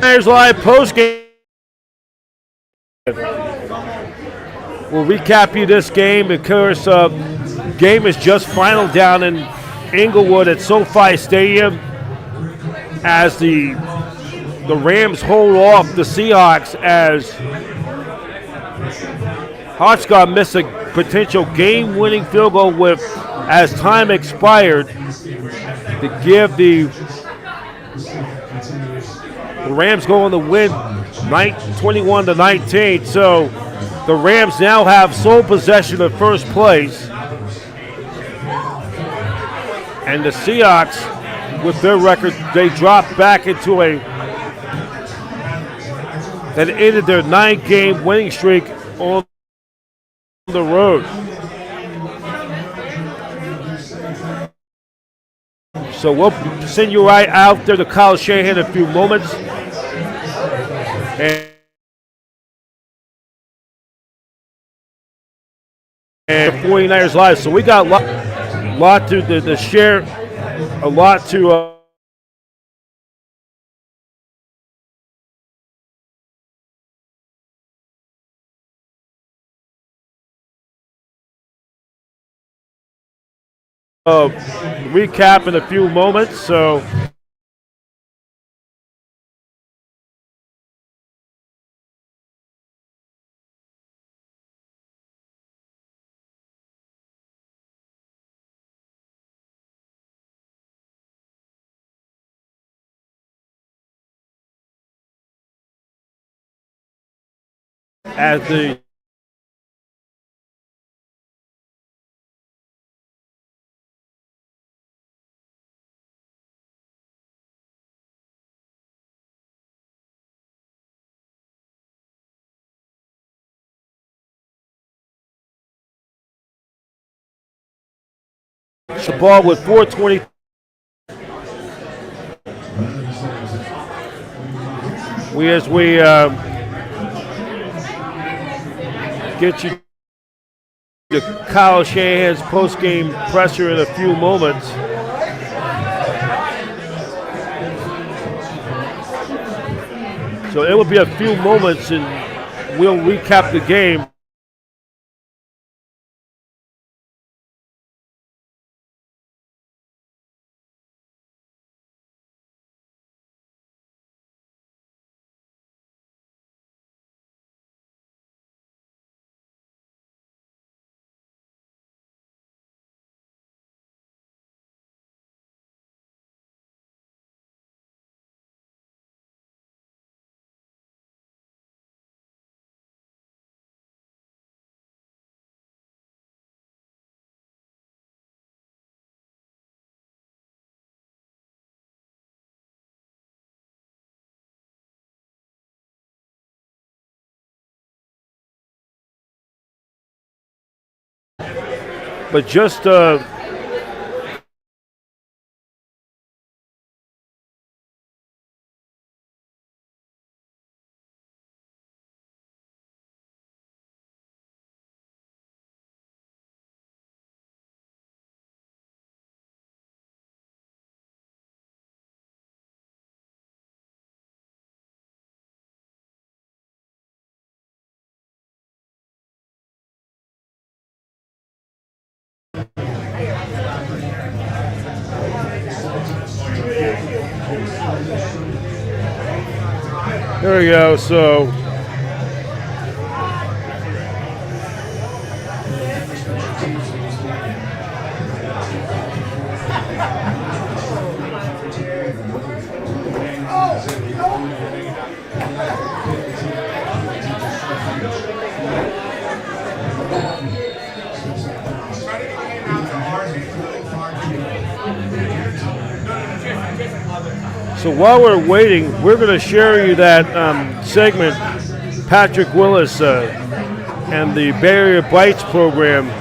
NINERS Live postgame. We'll recap you this game. Of course, game is just final down in Inglewood at SoFi Stadium as the Rams hold off the Seahawks as Hotchkiss missed a potential game-winning field goal with as time expired to give the Rams go on the win 21-19. So the Rams now have sole possession of first place. And the Seahawks, with their record, they dropped back into that ended their 9-game winning streak on the road. So we'll send you right out there to Kyle Shanahan in a few moments. And 49ers Live. So we got a lot to share, a lot to recap in a few moments. So as the ball with 4:20. As we get you to Kyle Shanahan's post-game presser in a few moments. So it will be a few moments and we'll recap the game. But just there we go. So while we're waiting, we're going to share you that segment, Patrick Willis and the Bay Area Bites program.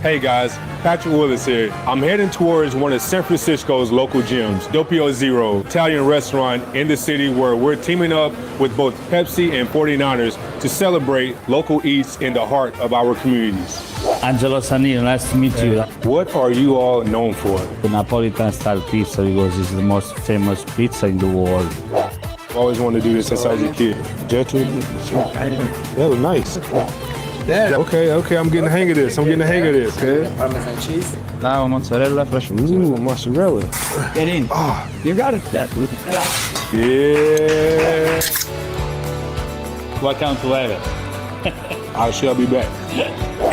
Hey guys, Patrick Willis here. I'm heading towards one of San Francisco's local gyms, Doppio Zero, Italian restaurant in the city where we're teaming up with both Pepsi and 49ers to celebrate local eats in the heart of our communities. Angelo Sanino, nice to meet you. What are you all known for? The Napolitan style pizza because it's the most famous pizza in the world. I always wanted to do this since I was a kid. That was nice. Yeah. Okay, I'm getting the hang of this. Okay. Parmesan cheese. Now mozzarella, fresh mozzarella. Ooh, mozzarella. Get in. Oh, you got it. Yeah. Welcome to heaven. I shall be back.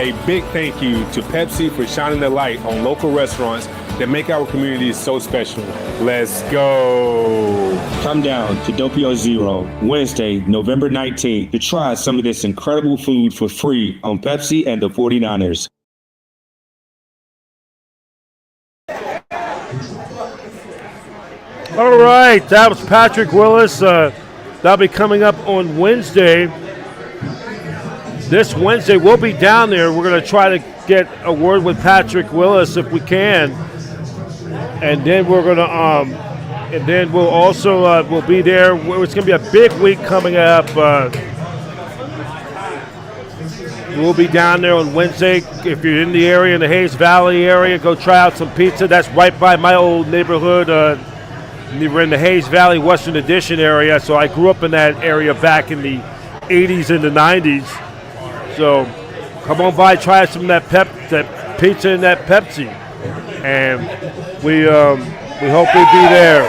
A big thank you to Pepsi for shining the light on local restaurants that make our communities so special. Let's go. Come down to Doppio Zero, Wednesday, November 19th, to try some of this incredible food for free on Pepsi and the 49ers. All right, that was Patrick Willis. That'll be coming up on Wednesday. This Wednesday, we'll be down there. We're going to try to get a word with Patrick Willis if we can. And then we're going to, and then we'll also, we'll be there. It's going to be a big week coming up. We'll be down there on Wednesday. If you're in the area, in the Hayes Valley area, go try out some pizza. That's right by my old neighborhood. We're in the Hayes Valley Western Addition area. So I grew up in that area back in the 80s and the 90s. So come on by, try some of that pizza and that Pepsi. And we hope we be there.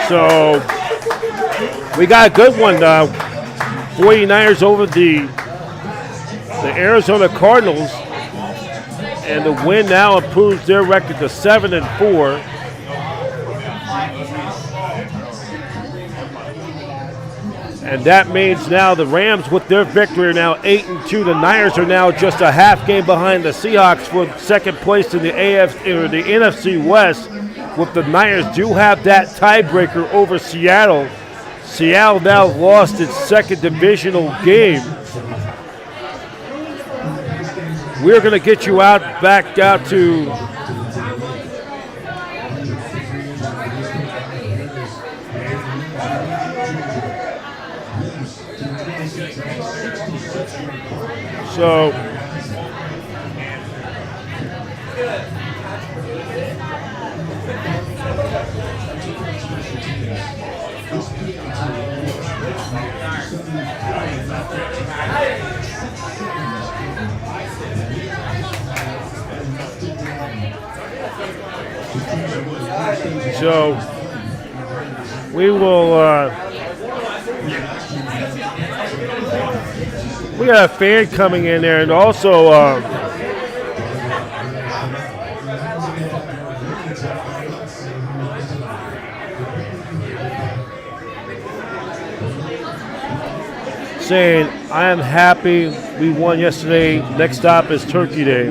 So we got a good one. 49ers over the Arizona Cardinals, and the win now improves their record to 7-4. And that means now the Rams, with their victory, are now 8-2. The Niners are now just a half game behind the Seahawks for second place in the the NFC West. With the Niners do have that tiebreaker over Seattle. Seattle now lost its second divisional game. We're going to get you back out to so we will we got a fan coming in there, and also saying, I am happy we won yesterday. Next stop is Turkey Day.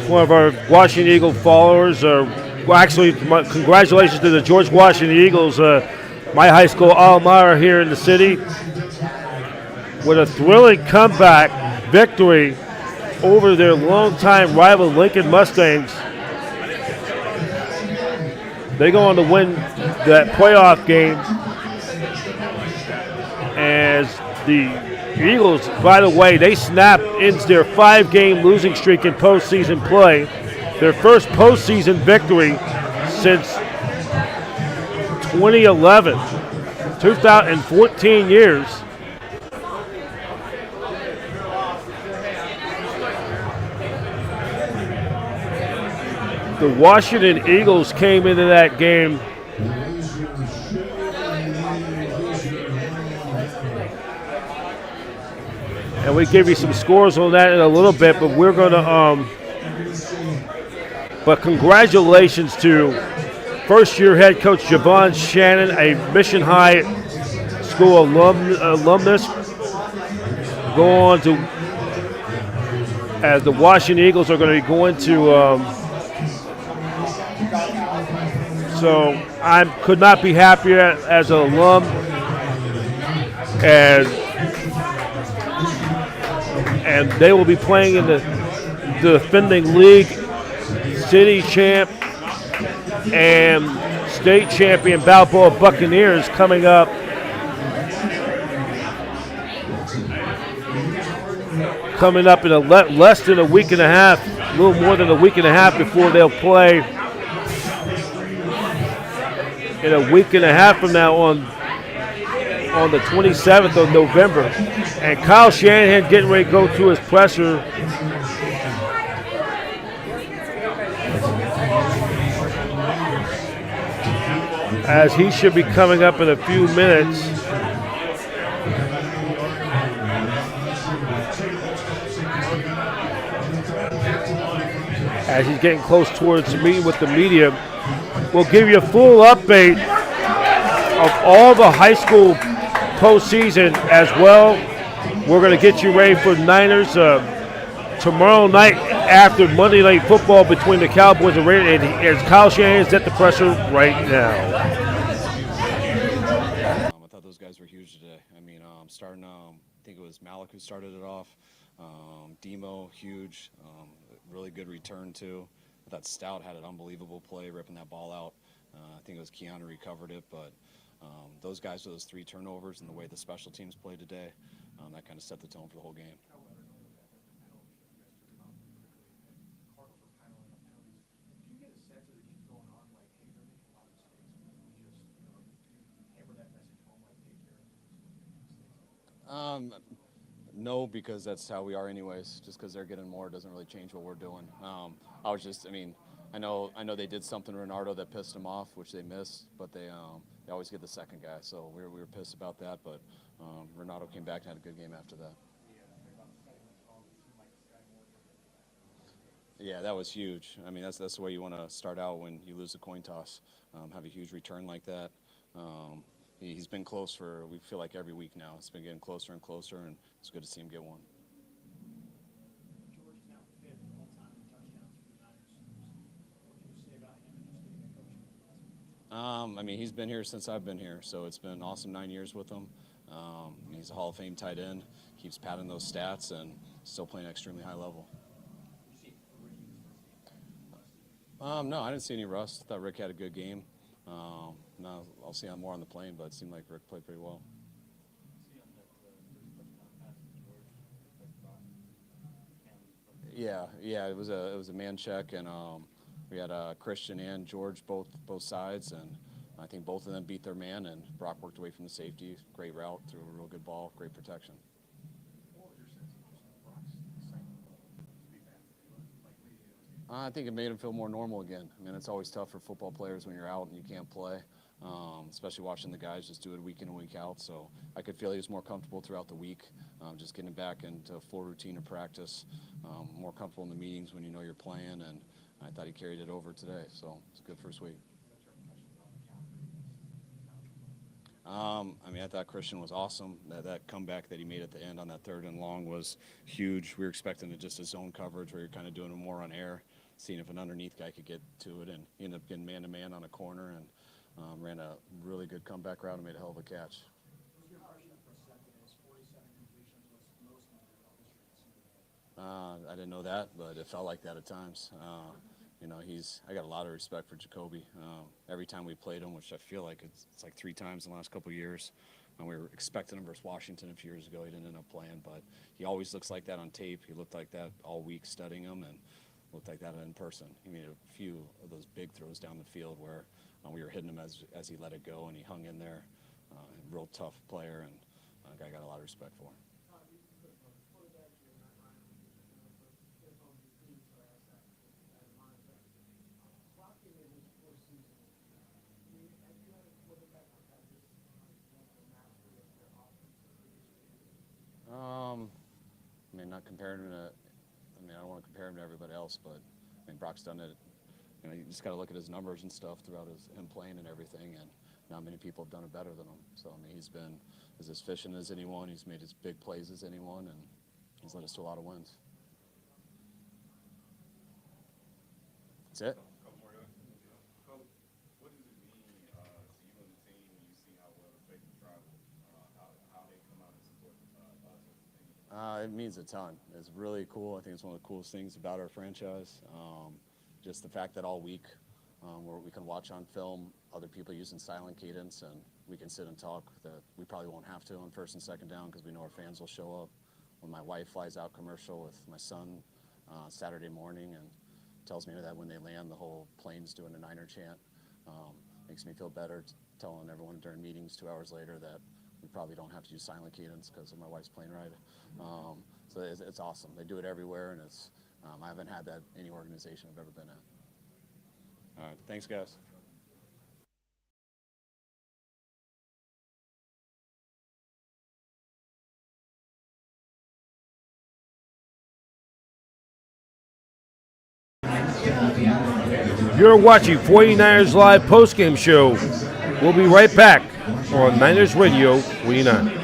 One of our Washington Eagle followers, congratulations to the George Washington Eagles, my high school alma mater here in the city, with a thrilling comeback victory over their longtime rival Lincoln Mustangs. They go on to win that playoff game, as the Eagles, by the way, they ends their 5-game losing streak in postseason play. Their first postseason victory since 2011, 2014 years. The Washington Eagles came into that game and we give you some scores on that in a little bit, but we're going to but congratulations to first-year head coach Javon Shannon, a Mission High School alumnus, go on to, as the Washington Eagles are going to be going to, so I could not be happier as an alum, as and they will be playing in the defending league city champ and state champion Balboa Buccaneers coming up in less than a week and a half, a little more than a week and a half before they'll play in a week and a half from now on the 27th of November. And Kyle Shanahan getting ready to go to his presser. As he should be coming up in a few minutes. As he's getting close towards the meeting with the media, we'll give you a full update of all the high school postseason as well. We're going to get you ready for Niners tomorrow night after Monday Night Football between the Cowboys and Raiders. And Kyle Shanahan's at the presser right now. I thought those guys were huge today. I mean, starting, I think it was Malik who started it off. Demo, huge. Really good return, too. I thought Stout had an unbelievable play, ripping that ball out. I think it was Keanu recovered it, but those guys with those 3 turnovers and the way the special teams played today, that kind of set the tone for the whole game. No, because that's how we are anyways. Just because they're getting more doesn't really change what we're doing. I know they did something to Renardo that pissed them off, which they missed, but they always get the second guy. So we were pissed about that, but Renardo came back and had a good game after that. Yeah, that was huge. I mean, that's the way you want to start out when you lose a coin toss. Have a huge return like that. He's been close for, we feel like, every week now. It's been getting closer and closer, and it's good to see him get one. I mean, he's been here since I've been here, so it's been an awesome 9 years with him. He's a Hall of Fame tight end, keeps padding those stats, and still playing at extremely high level. No, I didn't see any rust. I thought Rick had a good game. Now I'll see him more on the plane, but it seemed like Rick played pretty well. Yeah, it was a man check, and we had Christian and George both sides, and I think both of them beat their man, and Brock worked away from the safety. Great route, threw a real good ball, great protection. I think it made him feel more normal again. I mean, it's always tough for football players when you're out and you can't play, especially watching the guys just do it week in and week out. So I could feel he was more comfortable throughout the week, just getting back into a full routine of practice, more comfortable in the meetings when you know you're playing, and I thought he carried it over today. So it's a good first week. I mean, I thought Christian was awesome. That comeback that he made at the end on that 3rd and long was huge. We were expecting just a zone coverage where you're kind of doing it more on air, seeing if an underneath guy could get to it, and he ended up getting man-to-man on a corner and ran a really good comeback route and made a hell of a catch. I didn't know that, but it felt like that at times. You know, I got a lot of respect for Jacoby. Every time we played him, which I feel like it's like 3 times in the last couple of years, and we were expecting him versus Washington a few years ago. He didn't end up playing, but he always looks like that on tape. He looked like that all week studying him, and looked like that in person. He made a few of those big throws down the field where we were hitting him as he let it go, and he hung in there. Real tough player, and I got a lot of respect for him. I mean, not comparing him to, I don't want to compare him to everybody else, but I mean, Brock's done it. You know, you just got to look at his numbers and stuff throughout him playing and everything, and not many people have done it better than him. So, I mean, he's been as efficient as anyone. He's made as big plays as anyone, and he's led us to a lot of wins. That's it. It means a ton. It's really cool. I think it's one of the coolest things about our franchise. Just the fact that all week where we can watch on film other people using silent cadence, and we can sit and talk that we probably won't have to on first and second down because we know our fans will show up. When my wife flies out commercial with my son Saturday morning and tells me that when they land, the whole plane's doing a Niner chant, makes me feel better telling everyone during meetings 2 hours later that we probably don't have to use silent cadence because of my wife's plane ride. So it's awesome. They do it everywhere, and it's I haven't had that any organization I've ever been at. All right, thanks, guys. You're watching 49ers Live postgame show. We'll be right back on Niners Radio 49.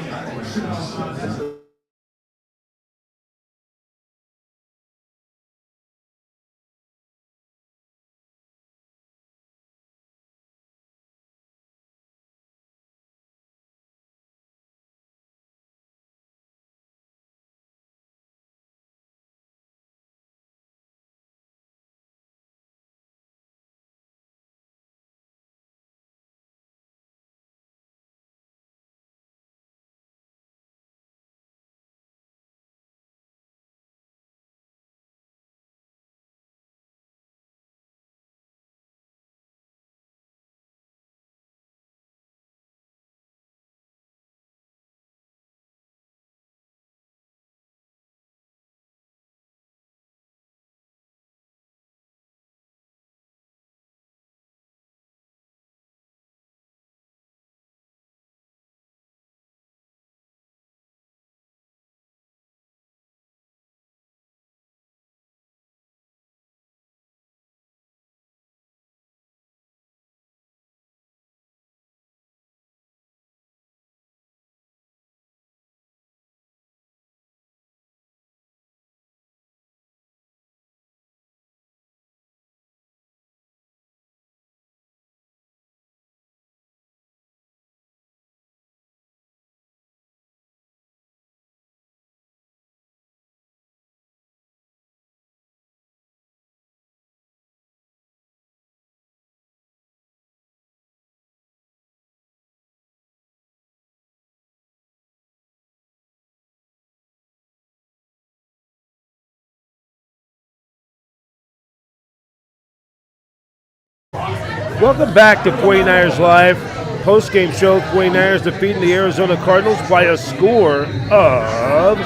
Welcome back to 49ers Live post-game show. 49ers defeating the Arizona Cardinals by a score of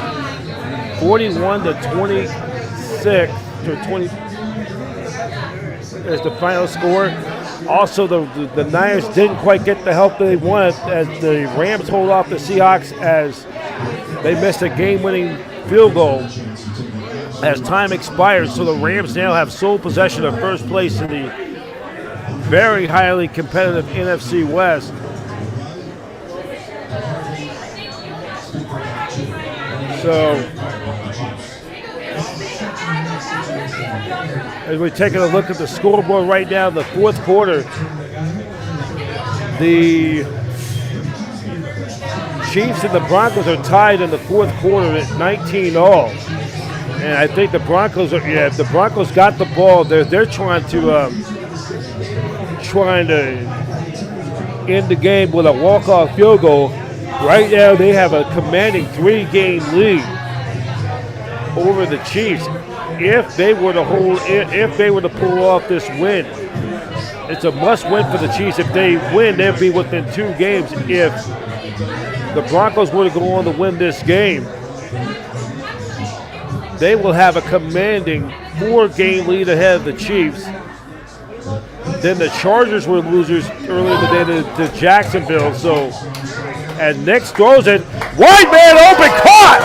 41-26 to 20 is the final score. Also, the Niners didn't quite get the help they wanted as the Rams hold off the Seahawks as they missed a game-winning field goal as time expired. So the Rams now have sole possession of first place in the very highly competitive NFC West. So, as we're taking a look at the scoreboard right now, the fourth quarter, the Chiefs and the Broncos are tied in the fourth quarter at 19-all. And I think the Broncos are, if the Broncos got the ball, they're trying to end the game with a walk-off field goal. Right now, they have a commanding 3-game lead over the Chiefs. If they were to pull off this win, it's a must-win for the Chiefs. If they win, they'll be within 2 games. If the Broncos were to go on to win this game, they will have a commanding 4-game lead ahead of the Chiefs. Then the Chargers were losers earlier in the day to Jacksonville. So, and Nix throws it, wide man open, caught,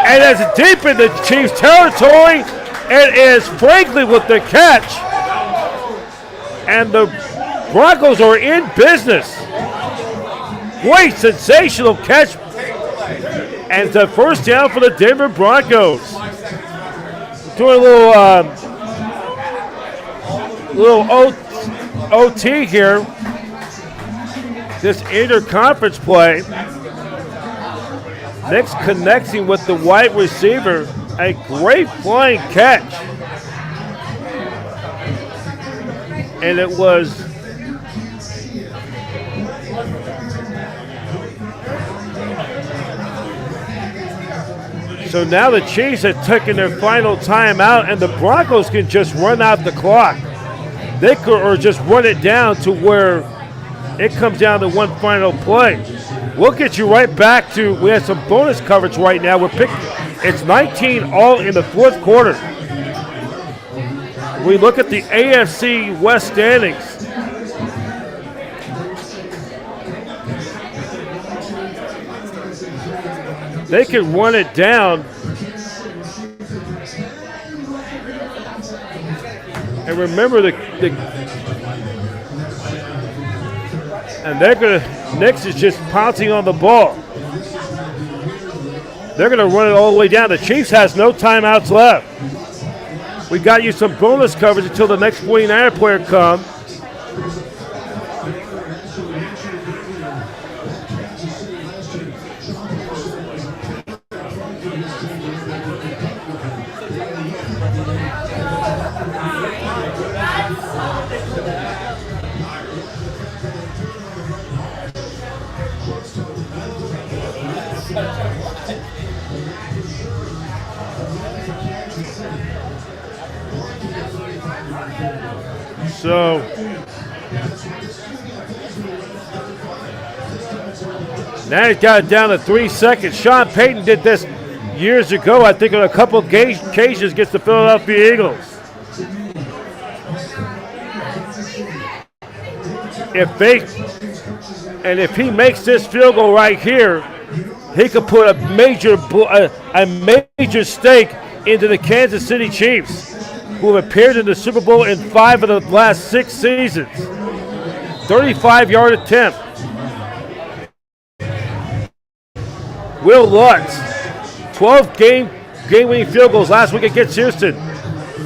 and it's deep in the Chiefs' territory. It is Franklin with the catch, and the Broncos are in business. Great, sensational catch, and it's a first down for the Denver Broncos. Doing a little OT here. This interconference play. Nix connecting with the wide receiver. A great flying catch. And it was so now the Chiefs have taken their final timeout, and the Broncos can just run out the clock. They could, or just run it down to where it comes down to one final play. We'll get you right back to, we have some bonus coverage right now. It's 19 all in the fourth quarter. We look at the AFC West standings. They can run it down. And remember and they're gonna, Nix is just pouncing on the ball. They're gonna run it all the way down. The Chiefs has no timeouts left. We got you some bonus coverage until the next 49er player comes. So now he's got it down to 3 seconds. Sean Payton did this years ago, I think, on a couple of occasions against the Philadelphia Eagles. If he makes this field goal right here, he could put a major stake into the Kansas City Chiefs, who have appeared in the Super Bowl in 5 of the last 6 seasons. 35-yard attempt. Will Lutz, 12 game-winning field goals last week against Houston.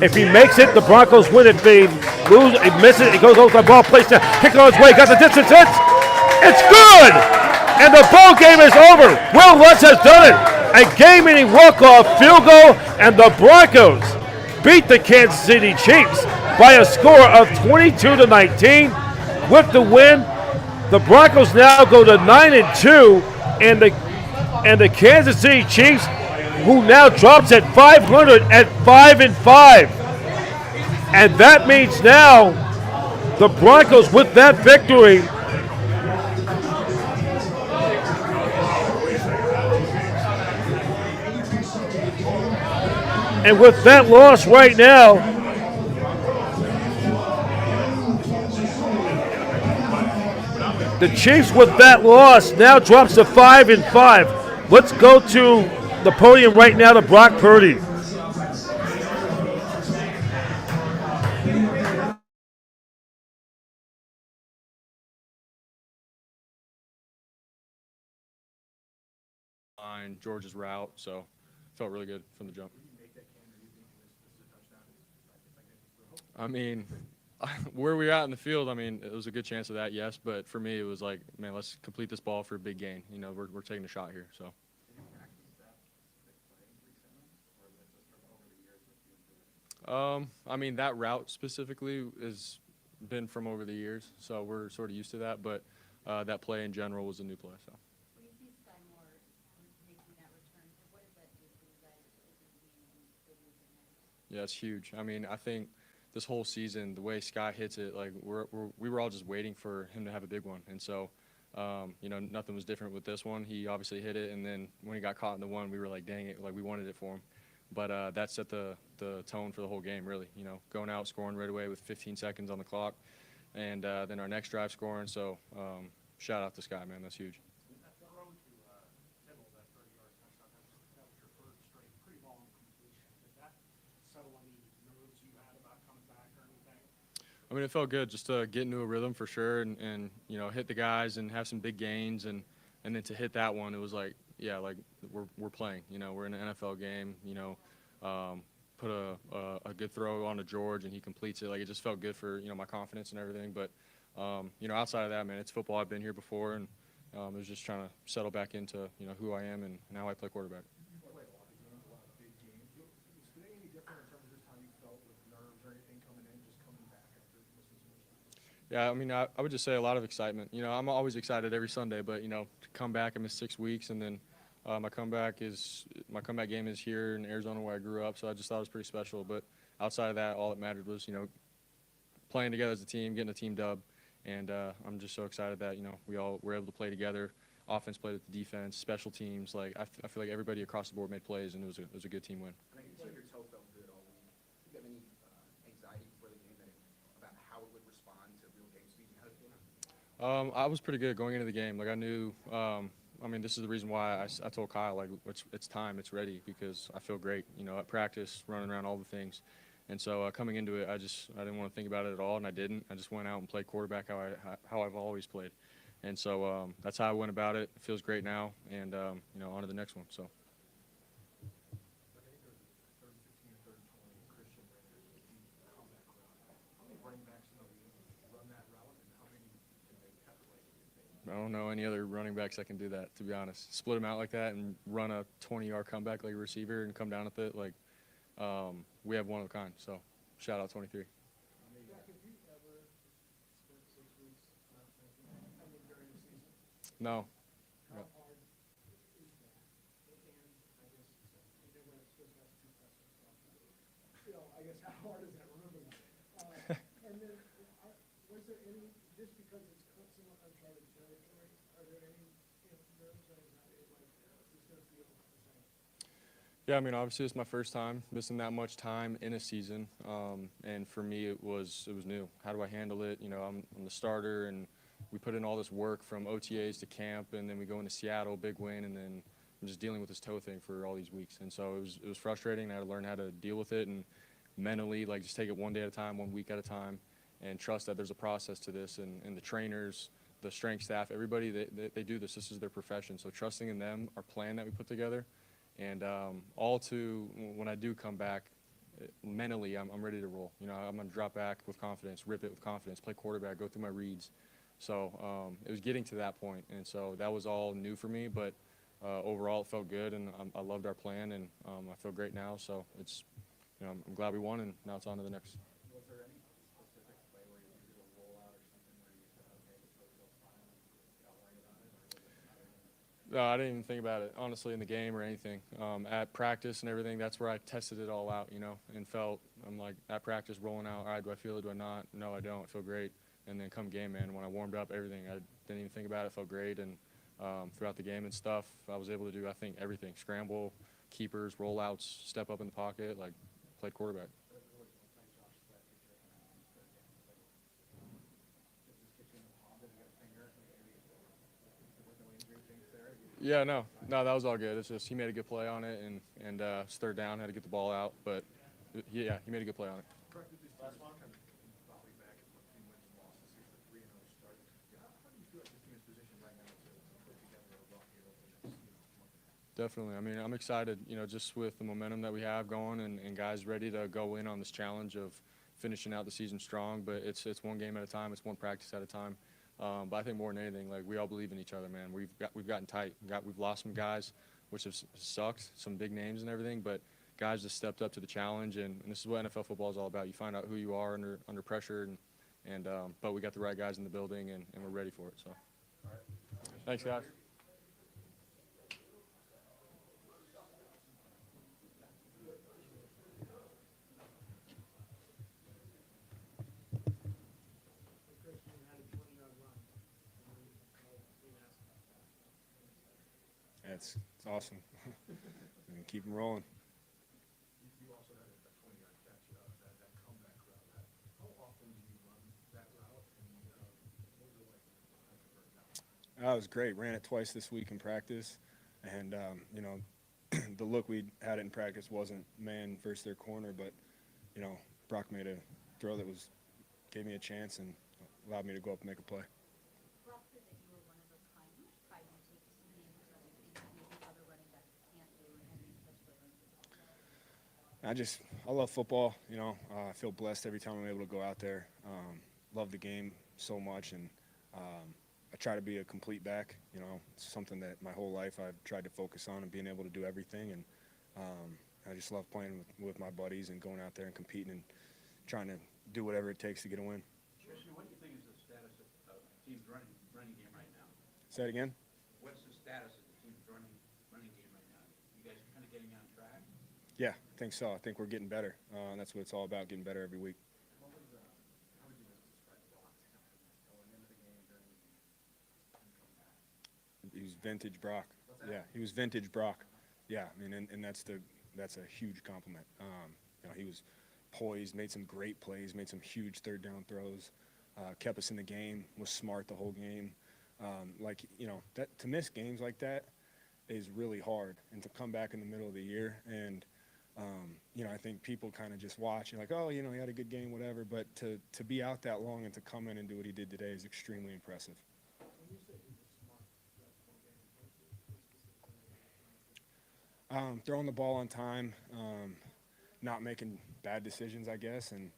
If he makes it, the Broncos win. If they lose, he misses it, he goes over the ball, plays down, kick on his way, got the distance, it's good! And the ball game is over. Will Lutz has done it. A game-winning walk-off field goal, and the Broncos beat the Kansas City Chiefs by a score of 22-19. With the win, the Broncos now go to 9-2, and the Kansas City Chiefs, who now drops at 500 at 5-5. And that means now the Broncos, with that victory, and with that loss right now, the Chiefs with that loss now drops to 5-5. Let's go to the podium right now to Brock Purdy. George's route, so felt really good from the jump. I mean, where we at in the field, I mean, it was a good chance of that, yes. But for me, it was like, man, let's complete this ball for a big gain. You know, we're taking a shot here. So. I mean, that route specifically has been from over the years, so we're sort of used to that. But that play in general was a new play. So. When you see Sky Moore making that return, what does that do for you guys as a team and the next? Yeah, it's huge. I mean, I think this whole season, the way Sky hits it, like we were all just waiting for him to have a big one, and so you know, nothing was different with this one. He obviously hit it, and then when he got caught in the one, we were like, dang it, like we wanted it for him. But that set the tone for the whole game, really. You know, going out, scoring right away with 15 seconds on the clock, and then our next drive scoring. So shout out to Sky, man, that's huge. I mean, it felt good just to get into a rhythm for sure, and you know, hit the guys and have some big gains, and then to hit that one, it was like, yeah, like we're playing. You know, we're in an NFL game. You know, put a good throw on to George, and he completes it. Like, it just felt good for, you know, my confidence and everything. But you know, outside of that, man, it's football. I've been here before, and it was just trying to settle back into who I am and how I play quarterback. You played a lot of games, a lot of big games. Was today any different in terms of just how you felt with nerves or anything coming in, just coming back after missing so much time? Yeah, I mean, I would just say a lot of excitement. I'm always excited every Sunday, but to come back, I missed 6 weeks, and then my comeback game is here in Arizona where I grew up, so I just thought it was pretty special. But outside of that, all that mattered was playing together as a team, getting a team dub, and I'm just so excited that we all were able to play together. Offense played with the defense, special teams. Like I feel like everybody across the board made plays, and it was a good team win. And I can tell your toe felt good all week. Do you have any anxiety before the game about how it would respond to real game speed and how it came out? I was pretty good going into the game. Like I knew. I mean, this is the reason why I told Kyle like it's time, it's ready because I feel great. At practice, running around all the things. And so coming into it, I didn't want to think about it at all, and I didn't. I just went out and played quarterback how I've always played, and so that's how I went about it. It feels great now, and on to the next one. So. But I think there was a third 15 or third 20 Christian Raiders with the comeback route. How many running backs in the league run that route, and how many can they penetrate? I don't know any other running backs that can do that, to be honest. Split them out like that and run a 20-yard comeback like a receiver and come down with it. Like, we have one of a kind. So, shout out 23. Jack, have you ever spent 6 weeks not thinking, during the season? No. How hard is that? And I guess, when it's supposed to have 2 questions, I guess how hard is that? Remember that. And then, was there any, just because it's somewhat uncharted territory, are there any nerves or anxiety, like, it's going to feel the same? Yeah, I mean, obviously it's my first time missing that much time in a season, and for me it was new. How do I handle it? I'm the starter, and we put in all this work from OTAs to camp, and then we go into Seattle, big win, and then I'm just dealing with this toe thing for all these weeks, and so it was frustrating. I had to learn how to deal with it and mentally, like, just take it one day at a time, 1 week at a time, and trust that there's a process to this, and the trainers, the strength staff, everybody, they do this. This is their profession, so trusting in them, our plan that we put together. And when I do come back, mentally, I'm ready to roll. I'm going to drop back with confidence, rip it with confidence, play quarterback, go through my reads. So it was getting to that point, and so that was all new for me. But overall, it felt good, and I loved our plan, and I feel great now. So it's, I'm glad we won, and now it's on to the next. Was there any specific play where you did a rollout or something where you said, okay, this will go fine, without worrying about it? Or was it matter? No, I didn't even think about it, honestly, in the game or anything. At practice and everything, that's where I tested it all out, and I'm like, at practice, rolling out, all right, do I feel it, do I not? No, I don't. I feel great. And then come game, man, when I warmed up, everything, I didn't even think about it. It felt great. And throughout the game and stuff, I was able to do, I think, everything. Scramble, keepers, rollouts, step up in the pocket, like, played quarterback. Yeah, no, that was all good. It's just he made a good play on it, and it's third down, had to get the ball out, but yeah, he made a good play on it. Correct, this team's kind of volley back and what team wins and losses. Here's the 3-0 start. How do you feel like this team is positioned right now to put together a run here over the next month? Definitely. I mean, I'm excited, just with the momentum that we have going and guys ready to go in on this challenge of finishing out the season strong. But it's one game at a time. It's one practice at a time. But I think more than anything, like, we all believe in each other, man. We've gotten tight. We've lost some guys, which has sucked, some big names and everything. But guys just stepped up to the challenge, and this is what NFL football is all about. You find out who you are under pressure, but we got the right guys in the building, and we're ready for it. So, thanks, guys. Christian had a 20-yard run. It's awesome. We can keep them rolling. You also had a 20-yard catch, that comeback route. How often do you run that route, and what was it like to convert that? That was great. Ran it twice this week in practice, and the look we had it in practice wasn't man versus their corner, but Brock made a throw that gave me a chance and allowed me to go up and make a play. Brock said that you were one of a kind. How much pride do you take to see the things that maybe other running backs can't do, and especially I love football. I feel blessed every time I'm able to go out there. Love the game so much, and I try to be a complete back. You know, it's something that my whole life I've tried to focus on and being able to do everything. And I just love playing with my buddies and going out there and competing and trying to do whatever it takes to get a win. Christian, what do you think is the status of the team's running game right now? Say it again? What's the status of the team's running game right now? You guys kind of getting on track? Yeah, I think so. I think we're getting better. And that's what it's all about, getting better every week. How would you describe Brock going into the game during the game and coming back? He was vintage Brock. Yeah, he was vintage Brock. Yeah, I mean, and that's a huge compliment. You know, he was poised, made some great plays, made some huge third down throws, kept us in the game, was smart the whole game. Like, you know, that to miss games like that is really hard, and to come back in the middle of the year and you know, I think people kind of just watch and like, oh, you know, he had a good game, whatever. But to be out that long and to come in and do what he did today is extremely impressive. Throwing the ball on time, not making bad decisions, I guess, and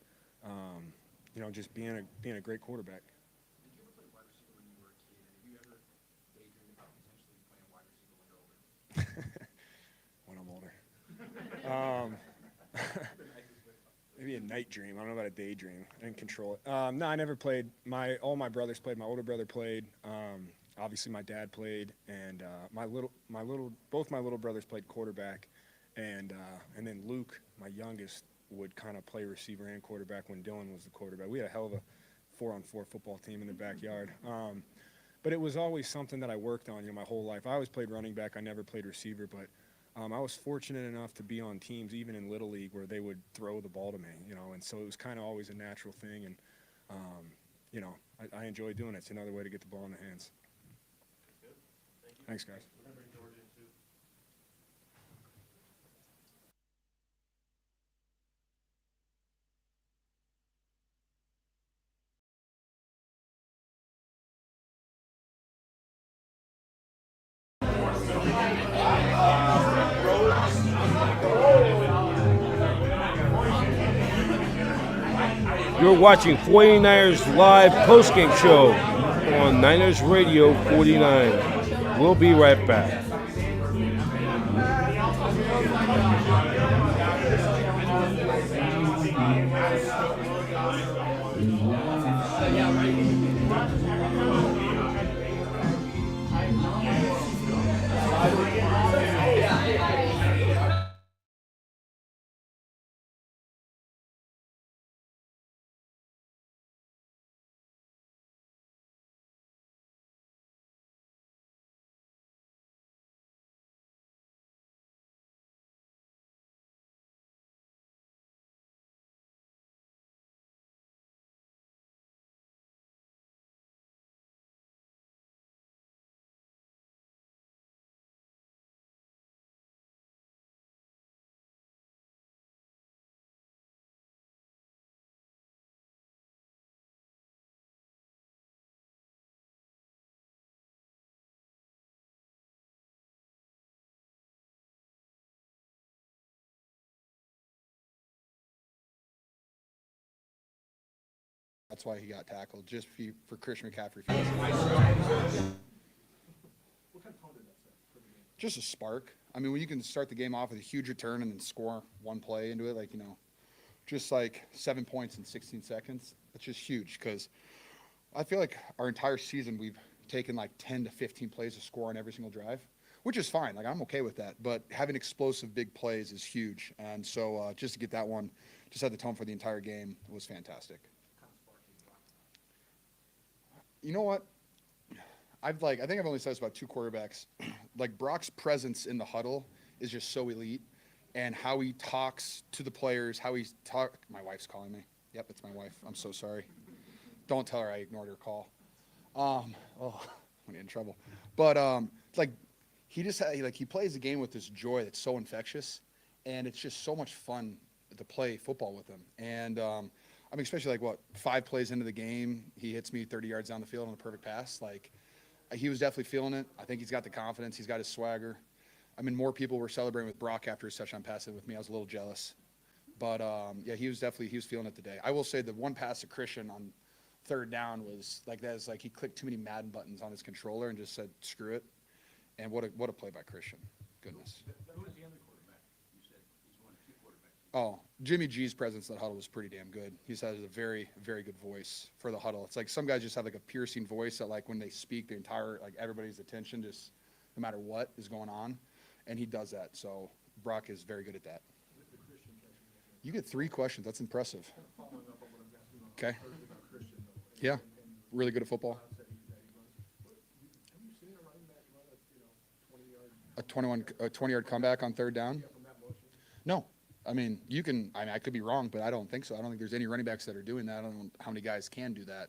you know, just being a great quarterback. Did you ever play wide receiver when you were a kid? And have you ever daydreamed about potentially playing wide receiver when you're older? When I'm older. Maybe a night dream. I don't know about a daydream. I didn't control it. No, I never played. All my brothers played. My older brother played. Obviously, my dad played, and both my little brothers played quarterback, and then Luke, my youngest, would kind of play receiver and quarterback when Dylan was the quarterback. We had a hell of a 4-on-4 football team in the backyard. But it was always something that I worked on, you know, my whole life. I always played running back. I never played receiver, but I was fortunate enough to be on teams, even in Little League, where they would throw the ball to me, you know, and so it was kind of always a natural thing, and, you know, I enjoy doing it. It's another way to get the ball in the hands. Thanks, guys. You're watching 49ers Live postgame show on Niners Radio 49. We'll be right back. That's why he got tackled, just for Christian McCaffrey. Just a spark. I mean, when you can start the game off with a huge return and then score one play into it, like, you know, just like 7 points in 16 seconds, that's just huge, because I feel like our entire season we've taken like 10 to 15 plays to score on every single drive, which is fine. Like, I'm okay with that. But having explosive big plays is huge. And so just to get that one, to set the tone for the entire game was fantastic. You know what? I think I've only said this about two quarterbacks. Like, Brock's presence in the huddle is just so elite, and how he talks to the players, my wife's calling me. Yep, it's my wife. I'm so sorry. Don't tell her I ignored her call. I'm gonna get in trouble. But like, he plays the game with this joy that's so infectious, and it's just so much fun to play football with him. And I mean, especially like 5 plays into the game, he hits me 30 yards down the field on a perfect pass. Like, he was definitely feeling it. I think he's got the confidence. He's got his swagger. I mean, more people were celebrating with Brock after his touchdown pass than with me. I was a little jealous. But, yeah, he was feeling it today. I will say the one pass to Christian on third down was like that. Is like he clicked too many Madden buttons on his controller and just said screw it. And what a play by Christian. Goodness. Who is the other quarterback? You said he's one of two quarterbacks. Oh, Jimmy G's presence in the huddle was pretty damn good. He has a very, very good voice for the huddle. It's like some guys just have like a piercing voice that like when they speak, the entire like everybody's attention just no matter what is going on, and he does that. So Brock is very good at that. You get 3 questions. That's impressive. Okay. Yeah, really good at football. A 20-yard comeback on third down? No. I mean, I could be wrong, but I don't think so. I don't think there's any running backs that are doing that. I don't know how many guys can do that.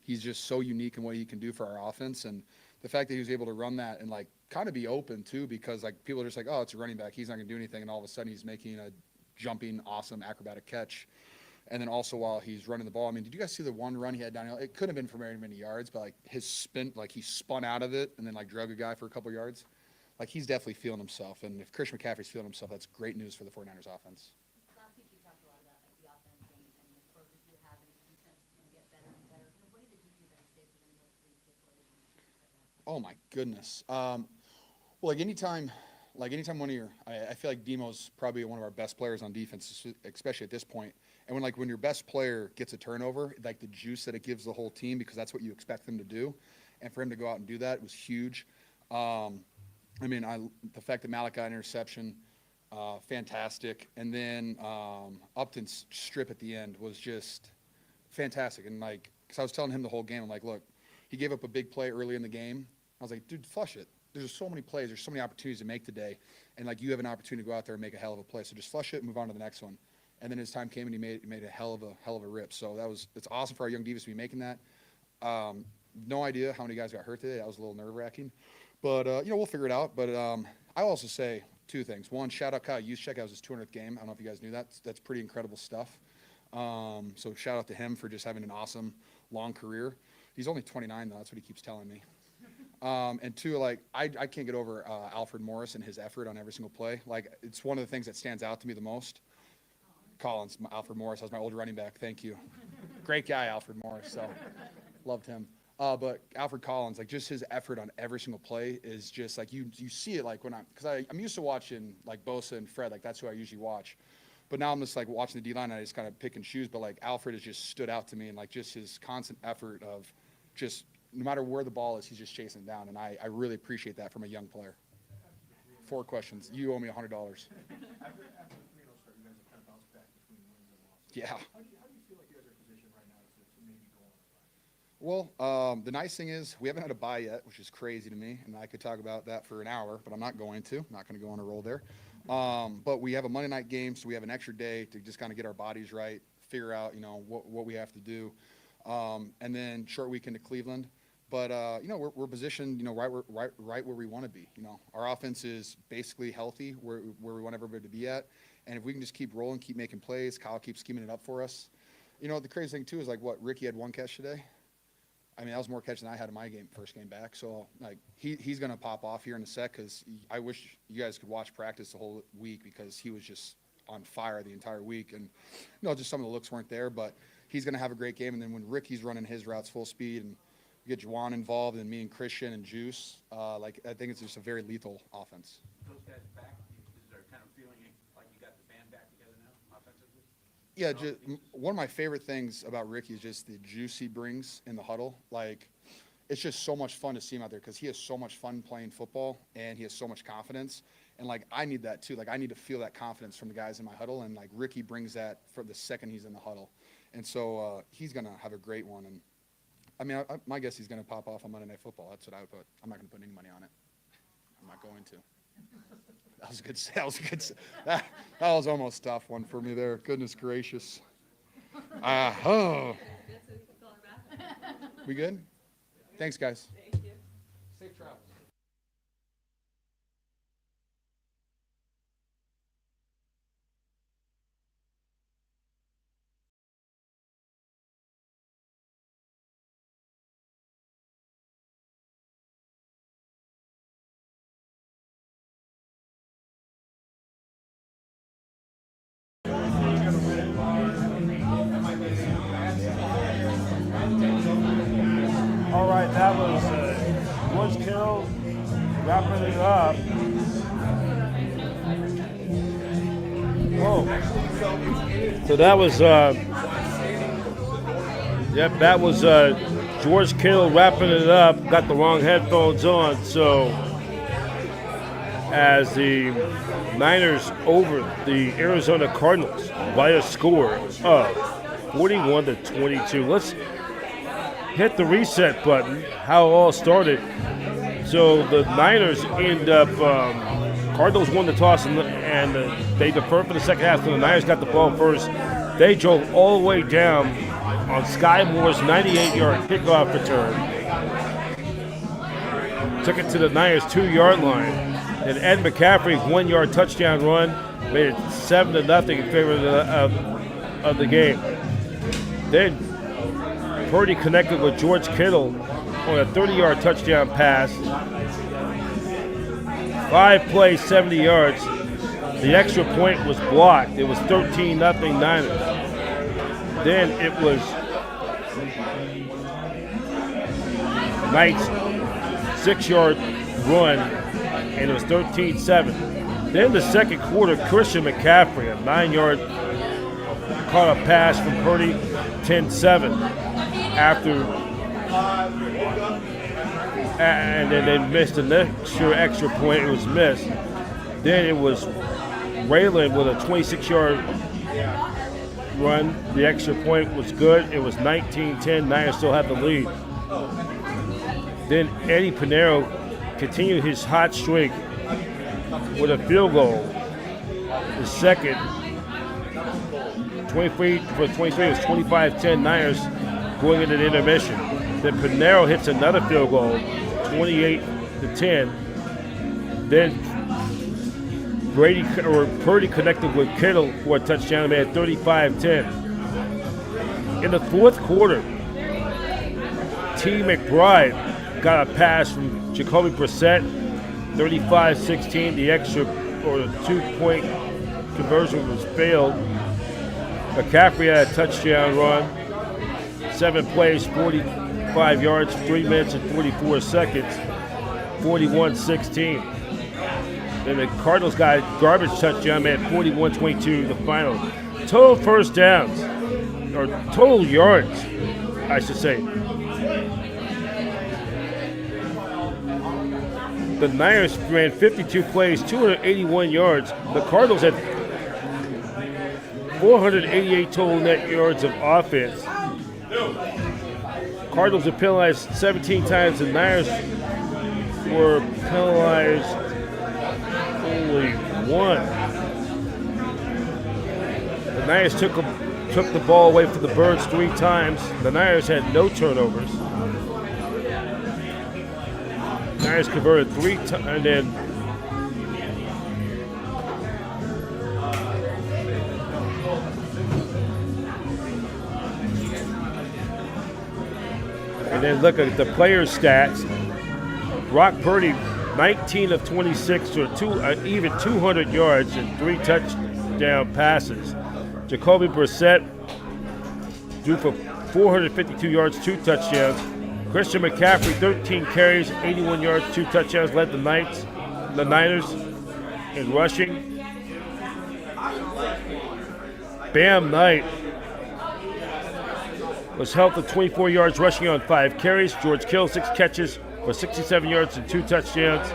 He's just so unique in what he can do for our offense. And the fact that he was able to run that and, like, kind of be open, too, because, like, people are just like, oh, it's a running back. He's not going to do anything. And all of a sudden he's making a jumping, awesome, acrobatic catch. And then also while he's running the ball, I mean, did you guys see the one run he had downhill? It couldn't have been for very many yards, but, like, his spin, like, he spun out of it and then, like, drug a guy for a couple yards. Like, he's definitely feeling himself. And if Christian McCaffrey's feeling himself, that's great news for the 49ers offense. Last week you talked a lot about like the offense and the purpose you have and the defense can get better and better. What do you do you guys say for them those 3 takeaways? Oh my goodness. Well, like anytime one of your, I feel like Demo's probably one of our best players on defense, especially at this point. And when your best player gets a turnover, like the juice that it gives the whole team, because that's what you expect them to do, and for him to go out and do that was huge. I mean, the fact that Malik got an interception, fantastic, and then Upton's strip at the end was just fantastic. And like, because I was telling him the whole game, I'm like, look, he gave up a big play early in the game. I was like, dude, flush it. There's so many plays. There's so many opportunities to make today. And, like, you have an opportunity to go out there and make a hell of a play. So just flush it and move on to the next one. And then his time came and he made a hell of a rip. So it's awesome for our young divas to be making that. No idea how many guys got hurt today. That was a little nerve-wracking. But, we'll figure it out. But I'll also say 2 things. One, shout out Kyle Juszczyk. That was his 200th game. I don't know if you guys knew that. That's pretty incredible stuff. So shout out to him for just having an awesome, long career. He's only 29, though. That's what he keeps telling me. And 2, like, I can't get over Alfred Morris and his effort on every single play. Like, it's one of the things that stands out to me the most. Collins, Alfred Morris, that was my old running back. Thank you. Great guy, Alfred Morris. So loved him. But Alfred Collins, like, just his effort on every single play is just like you see it, like, because I'm used to watching like Bosa and Fred, like that's who I usually watch. But now I'm just like watching the D-line and I just kind of pick and choose. But like Alfred has just stood out to me, and like just his constant effort of just no matter where the ball is, he's just chasing it down. And I really appreciate that from a young player. 4 questions. You owe me $100. After the 3-0 start, you guys have kind of bounced back between wins and losses. Yeah. How do you feel like you guys are positioned right now to maybe go on a bye? Well, the nice thing is we haven't had a bye yet, which is crazy to me, and I could talk about that for an hour, but I'm not going to. I'm not going to go on a roll there. But we have a Monday night game, so we have an extra day to just kind of get our bodies right, figure out, what we have to do, and then short weekend to Cleveland. But we're positioned, right where we want to be. Our offense is basically healthy where we want everybody to be at, and if we can just keep rolling, keep making plays, Kyle keeps scheming it up for us. The crazy thing too is like Ricky had 1 catch today. I mean, that was more catch than I had in my first game back. So like he's gonna pop off here in a sec, because I wish you guys could watch practice the whole week, because he was just on fire the entire week, and just some of the looks weren't there, but he's gonna have a great game. And then when Ricky's running his routes full speed and we get Juwan involved, and me and Christian and Juice, I think it's just a very lethal offense. Those guys back, is there kind of feeling like you got the band back together now, offensively? Yeah, one of my favorite things about Ricky is just the juice he brings in the huddle. Like, it's just so much fun to see him out there, because he has so much fun playing football, and he has so much confidence. And, like, I need that too. Like, I need to feel that confidence from the guys in my huddle, and, like, Ricky brings that for the second he's in the huddle. And so he's going to have a great one. And I mean, my guess he's going to pop off on Monday Night Football. That's what I would put. I'm not going to put any money on it. I'm not going to. That was a good. That was almost a tough one for me there. Goodness gracious. We good? Thanks, guys. Thank you. Safe travels. Kittle wrapping it up. Oh. So that was, that was George Kittle wrapping it up. Got the wrong headphones on. So as the Niners over the Arizona Cardinals by a score of 41-22. Let's hit the reset button, how it all started. So the Niners end up, Cardinals won the toss and they deferred for the second half, so the Niners got the ball first. They drove all the way down on Sky Moore's 98-yard kickoff return. Took it to the Niners' 2-yard line. And Ed McCaffrey's 1-yard touchdown run made it 7-0 in favor of the game. Then Purdy connected with George Kittle on a 30-yard touchdown pass. 5 plays, 70 yards. The extra point was blocked. It was 13-0 Niners. Then it was Knight's 6-yard run, and it was 13-7. Then the second quarter, Christian McCaffrey, a 9-yard, caught a pass from Purdy, 10-7. And then they missed an extra point. It was missed. Then it was Rayland with a 26-yard run. The extra point was good. It was 19-10. Niners still had the lead. Then Eddie Pinheiro continued his hot streak with a field goal. The second, 23 for 23, it was 25-10 Niners going into the intermission. Then Pinheiro hits another field goal, 28-10. Then Purdy connected with Kittle for a touchdown and made it 35-10. In the fourth quarter, T. McBride got a pass from Jacoby Brissett, 35-16. The extra or the 2-point conversion was failed. McCaffrey had a touchdown run, 7 plays, 45 yards, 3 minutes and 44 seconds, 41-16. Then the Cardinals got a garbage touchdown, made 41-22 the final. Total first downs, or total yards, I should say. The Niners ran 52 plays, 281 yards. The Cardinals had 488 total net yards of offense. Cardinals were penalized 17 times. The Niners were penalized only 1. The Niners took the ball away from the Birds 3 times. The Niners had no turnovers. The Niners converted 3 times, and then look at the players' stats. Brock Purdy, 19 of 26 to even 200 yards and 3 touchdown passes. Jacoby Brissett threw for 452 yards, 2 touchdowns. Christian McCaffrey, 13 carries, 81 yards, 2 touchdowns, led the Niners in rushing. Bam Knight was held to 24 yards rushing on 5 carries. George Kittle, 6 catches for 67 yards and 2 touchdowns.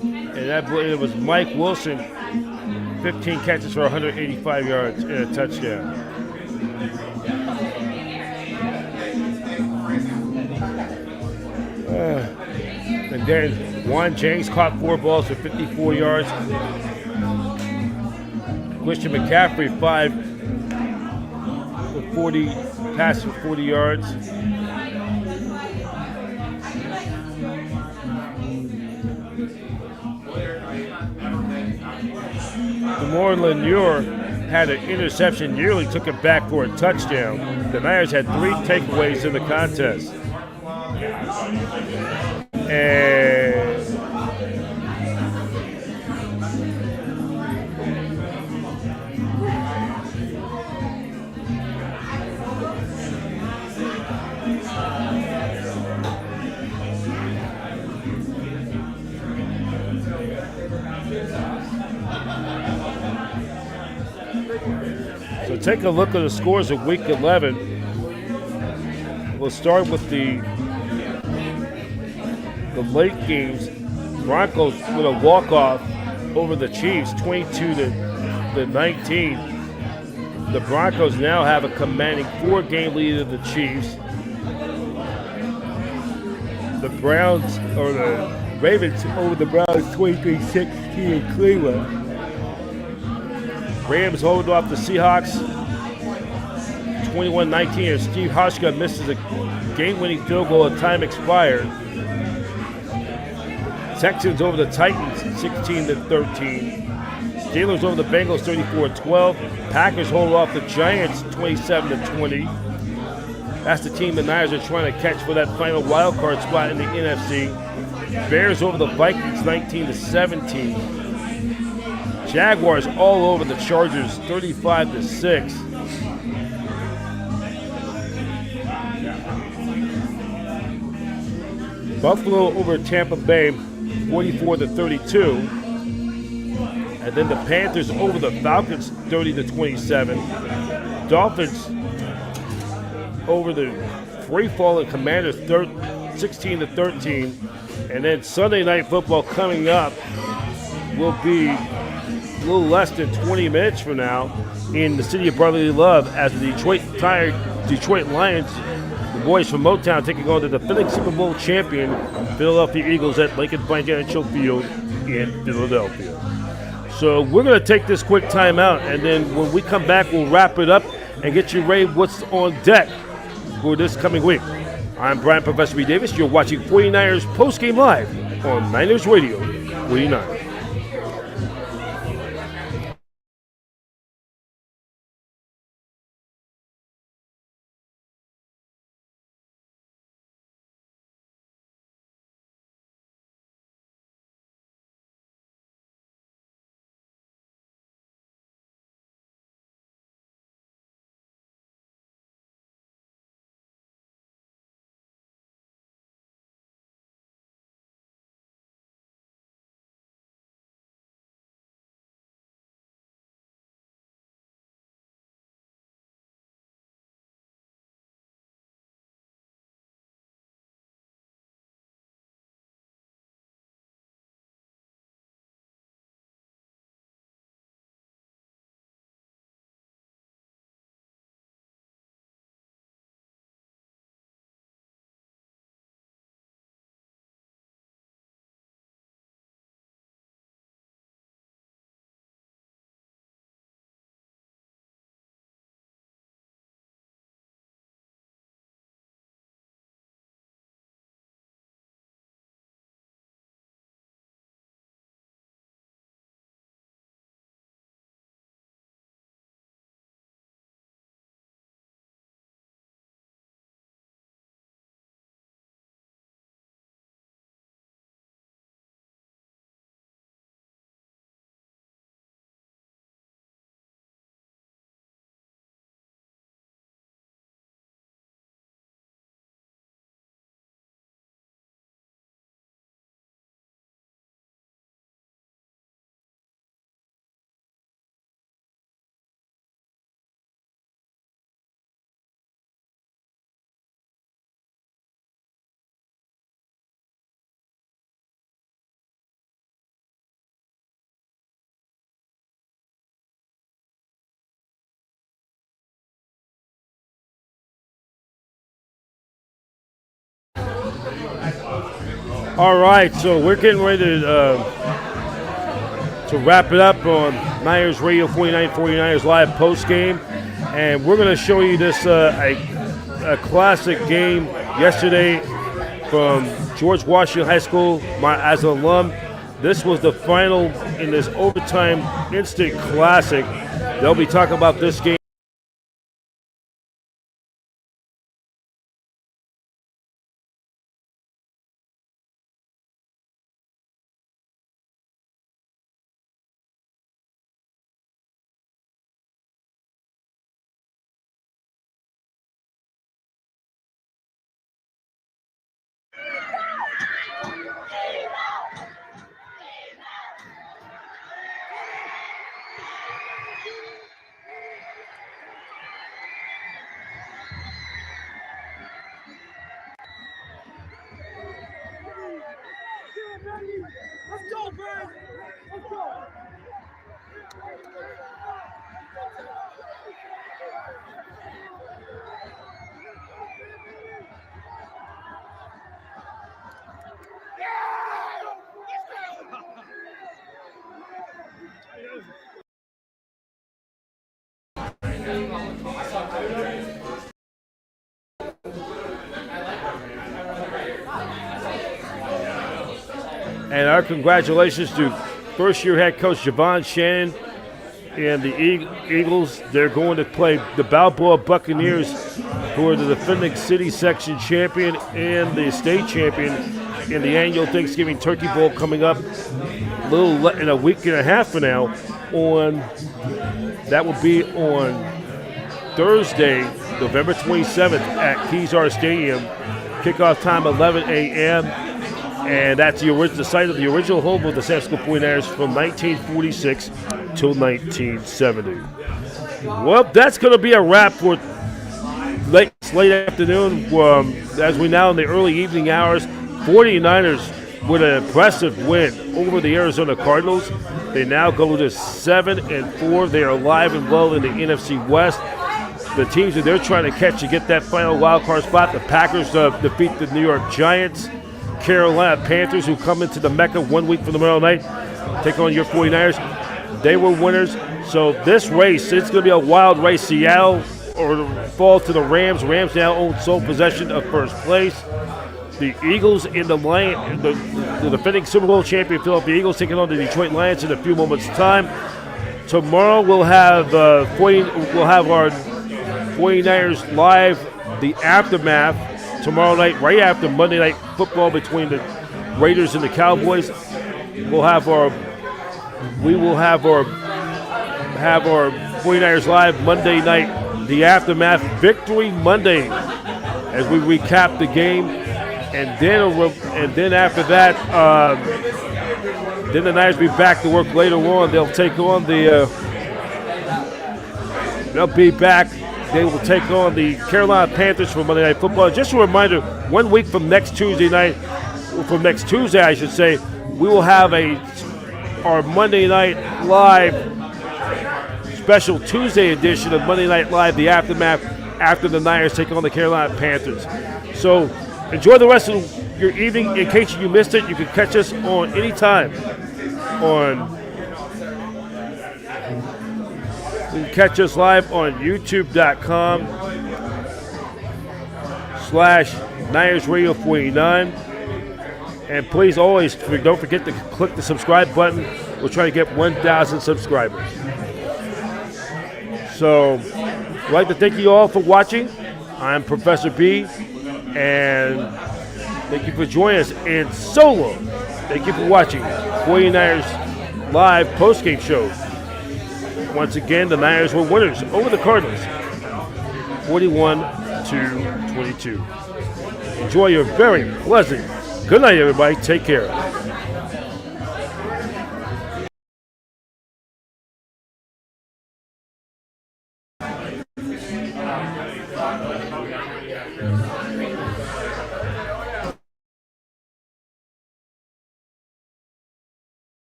And it was Mike Wilson, 15 catches for 185 yards and a touchdown. And then Juan James caught 4 balls for 54 yards. Christian McCaffrey, 5 for 40 passes for 40 yards. DeMore Lanier had an interception, nearly took it back for a touchdown. The Niners had 3 takeaways in the contest. And take a look at the scores of Week 11. We'll start with the late games. Broncos with a walk-off over the Chiefs, 22-19. The Broncos now have a commanding 4-game lead of the Chiefs. The Browns, or the Ravens over the Browns, 23-16 in Cleveland. Rams hold off the Seahawks, 21-19, and Steve Hoshka misses a game-winning field goal at time expired. Texans over the Titans, 16-13. Steelers over the Bengals, 34-12. Packers hold off the Giants, 27-20. That's the team the Niners are trying to catch for that final wild card spot in the NFC. Bears over the Vikings, 19-17. Jaguars all over the Chargers, 35-6. Buffalo over Tampa Bay, 44-32. And then the Panthers over the Falcons, 30-27. Dolphins over the free-falling Commanders, 16-13. And then Sunday Night Football coming up will be a little less than 20 minutes from now in the city of brotherly love as the Detroit Lions, the boys from Motown, taking on the defending Super Bowl champion Philadelphia Eagles at Lincoln Financial Field in Philadelphia. So we're going to take this quick timeout, and then when we come back, we'll wrap it up and get you ready what's on deck for this coming week. I'm Brian Professor B. Davis. You're watching 49ers Postgame Live on Niners Radio 49. All right, so we're getting ready to wrap it up on Niners Radio 49 49ers Live post game, and we're going to show you this a classic game yesterday from George Washington High School. As an alum, this was the final in this overtime instant classic. They'll be talking about this game. And our congratulations to first-year head coach Javon Shannon and the Eagles. They're going to play the Balboa Buccaneers, who are the defending city section champion and the state champion in the annual Thanksgiving Turkey Bowl coming up in a week and a half from now. That will be on Thursday, November 27th at Kezar Stadium. Kickoff time 11 a.m. And that's the site of the original home of the San Francisco 49ers from 1946 till 1970. Well, that's going to be a wrap for late afternoon. As we now in the early evening hours, 49ers with an impressive win over the Arizona Cardinals. They now go to 7-4. They are alive and well in the NFC West. The teams that they're trying to catch to get that final wild card spot, the Packers defeat the New York Giants. Carolina Panthers, who come into the Mecca 1 week from tomorrow night, take on your 49ers. They were winners. So this race, it's going to be a wild race. Seattle or fall to the Rams. Rams now own sole possession of first place. The Eagles in the defending Super Bowl champion Philadelphia Eagles taking on the Detroit Lions in a few moments' time. Tomorrow we'll have our 49ers live, the aftermath tomorrow night, right after Monday Night Football between the Raiders and the Cowboys. We will have our 49ers live Monday night, the aftermath, Victory Monday, as we recap the game, and then after that, then the Niners will be back to work later on. They'll take on They will take on the Carolina Panthers for Monday Night Football. Just a reminder, 1 week from next Tuesday, I should say, we will have our Monday Night Live special Tuesday edition of Monday Night Live, the aftermath, after the Niners take on the Carolina Panthers. So enjoy the rest of your evening. In case you missed it, you can catch us on anytime You can catch us live on youtube.com/Niners Radio 49. And please always don't forget to click the subscribe button. We're trying to get 1,000 subscribers. So I'd like to thank you all for watching. I'm Professor B, and thank you for joining us in solo. Thank you for watching 49ers Live postgame show. Once again, the Niners were winners over the Cardinals, 41-22. Enjoy your very pleasant good night, everybody. Take care.